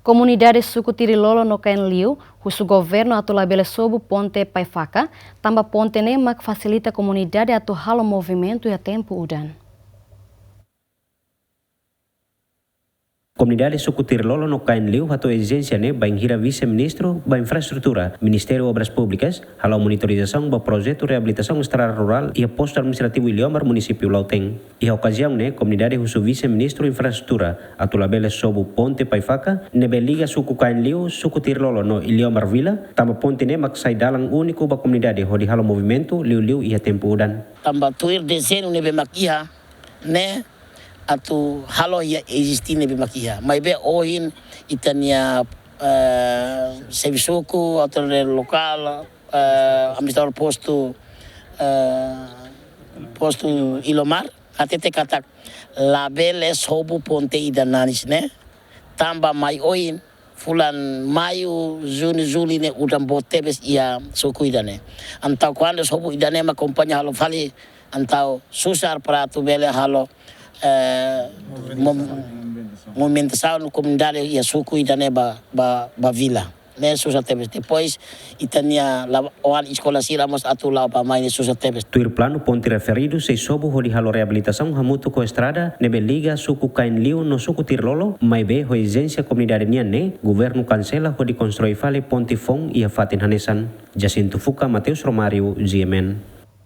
Comunidade suku Tirilolo no Caen Liu, o governo atulabele sob ponte Paifaca, tamba ponte nema que facilita a comunidade a halo movimento e a tempo udan. Comunidade suku Tirilolo no Caen Liu atau exigência banhira vice-ministro da infraestrutura, Ministério Obras Públicas, halau monitorização do projeto reabilitação estrada rural e posto administrativo Iliomar município Lauteng. E a ocasião comunidade o vice-ministro infraestrutura atulabele sob ponte Paifaca, nebeliga suku Caen Liu suku Tirilolo no Iliomar Vila, tamba ponte mak sai dalang único ba comunidade hodi halo movimento liu e a tempo udan. Tamba tuir desenho nebe makia, atu halo ia existir nebe makia. Mas be ohin itania serviço autoridade local, administrador posto Ilomar, até te kata labele sobu ponte idananis tamba mai ohin fulan maio juni udan botebes ia suku idane. Antau quando sobu idane ma companhia halo fali antau susar prato bele halo movimentação no comunidade e a suco idane ba vila. Susar tebes depois itania a escola siramos atulao pa mais susar tebes. Tuir plano ponte referido se sobo hodi halo reabilitação hamuto ko estrada nebe liga suku Caen Liu no suku Tirilolo, mai be ho exigência comunidade governo cancela hodi construir fale ponte fong e a fatin hanesan. Jacinto Fuca, Mateus Romário, GMN.